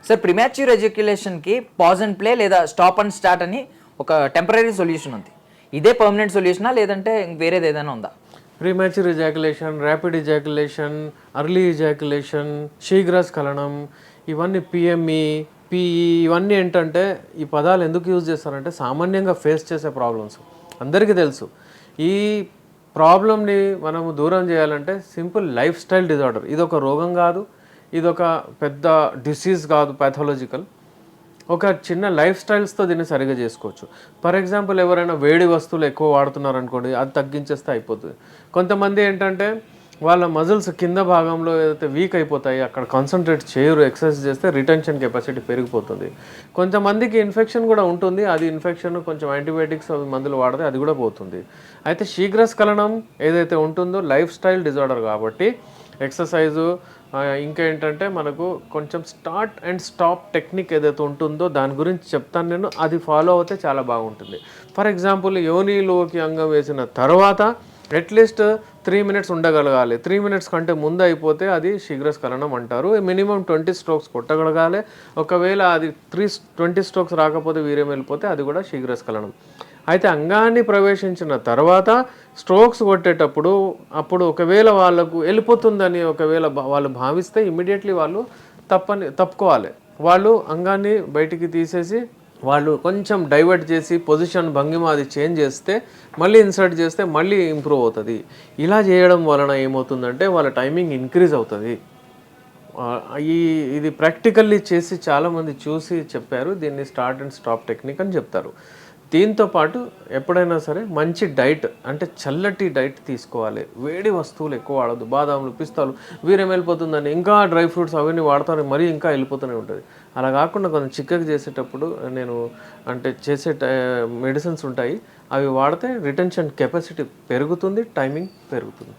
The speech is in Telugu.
సార్ ప్రిమాచ్యూర్ ఎజాక్యులేషన్కి పాజ్ అండ్ ప్లే లేదా స్టాప్ అండ్ స్టార్ట్ అని ఒక టెంపరీ సొల్యూషన్ ఉంది. ఇదే పర్మనెంట్ సొల్యూషనా లేదంటే వేరేది ఏదైనా ఉందా? Premature ejaculation, rapid ejaculation, early ejaculation, శీఘ్రస్ఖలనం, ఇవన్నీ పిఎంఈ, పిఈ, ఇవన్నీ ఏంటంటే ఈ పదాలు ఎందుకు యూజ్ చేస్తారంటే సామాన్యంగా ఫేస్ చేసే ప్రాబ్లమ్స్ అందరికీ తెలుసు. ఈ ప్రాబ్లమ్ని మనము దూరం చేయాలంటే సింపుల్ లైఫ్ స్టైల్ డిజార్డర్. ఇది ఒక రోగం కాదు, ఇది ఒక పెద్ద డిసీజ్ కాదు, ప్యాథాలజికల్. ఒక చిన్న లైఫ్ స్టైల్స్తో దీన్ని సరిగా చేసుకోవచ్చు. ఫర్ ఎగ్జాంపుల్ ఎవరైనా వేడి వస్తువులు ఎక్కువ వాడుతున్నారు అనుకోండి, అది తగ్గించేస్తే అయిపోతుంది. కొంతమంది ఏంటంటే వాళ్ళ మజిల్స్ కింద భాగంలో ఏదైతే వీక్ అయిపోతాయి, అక్కడ కాన్సన్ట్రేట్ చేయరు, ఎక్సర్సైజ్ చేస్తే రిటెన్షన్ కెపాసిటీ పెరిగిపోతుంది. కొంతమందికి ఇన్ఫెక్షన్ కూడా ఉంటుంది, అది ఇన్ఫెక్షన్ కొంచెం యాంటీబయాటిక్స్ మందులు వాడితే అది కూడా పోతుంది. అయితే శీఘ్రస్ఖలనం ఏదైతే ఉంటుందో లైఫ్ స్టైల్ డిజార్డర్ కాబట్టి ఎక్సర్సైజు, ఇంకా ఏంటంటే మనకు కొంచెం స్టార్ట్ అండ్ స్టాప్ టెక్నిక్ ఏదైతే ఉంటుందో దాని గురించి చెప్తాను నేను. అది ఫాలో అవుతే చాలా బాగుంటుంది. ఫర్ ఎగ్జాంపుల్ యోనిలోకి అంగం వేసిన తర్వాత అట్లీస్ట్ 3 minutes ఉండగలగాలి. 3 minutes కంటే ముందు అయిపోతే అది శీఘ్రస్ఖలనం అంటారు. Minimum 20 strokes కొట్టగలగాలి. ఒకవేళ అది 20 strokes రాకపోతే వీర్యం వెళ్ళిపోతే అది కూడా శీఘ్రస్ఖలనం. అయితే అంగాన్ని ప్రవేశించిన తర్వాత స్ట్రోక్స్ కొట్టేటప్పుడు అప్పుడు ఒకవేళ వాళ్ళకు వెళ్ళిపోతుందని ఒకవేళ వాళ్ళు భావిస్తే ఇమ్మీడియట్లీ వాళ్ళు తప్పుకోవాలి. వాళ్ళు అంగాన్ని బయటికి తీసేసి వాళ్ళు కొంచెం డైవర్ట్ చేసి పొజిషన్ భంగిమ అది చేంజ్ చేస్తే మళ్ళీ ఇన్సర్ట్ చేస్తే మళ్ళీ ఇంప్రూవ్ అవుతుంది. ఇలా చేయడం వలన ఏమవుతుందంటే వాళ్ళ టైమింగ్ ఇంక్రీజ్ అవుతుంది. ఇది ప్రాక్టికల్లీ చేసి చాలామంది చూసి చెప్పారు. దీన్ని స్టార్ట్ అండ్ స్టాప్ టెక్నిక్ అని చెప్తారు. దీంతో పాటు ఎప్పుడైనా సరే మంచి డైట్ అంటే చల్లటి డైట్ తీసుకోవాలి. వేడి వస్తువులు ఎక్కువ వాడద్దు. బాదాములు, పిస్తాలు వీర్యం వెళ్ళిపోతుందని ఇంకా డ్రై ఫ్రూట్స్ అవన్నీ వాడతారు, మరీ ఇంకా వెళ్ళిపోతూనే ఉంటుంది. అలా కాకుండా కొంచెం చిక్కగా చేసేటప్పుడు నేను అంటే చేసే మెడిసిన్స్ ఉంటాయి, అవి వాడితే రిటెన్షన్ కెపాసిటీ పెరుగుతుంది, టైమింగ్ పెరుగుతుంది.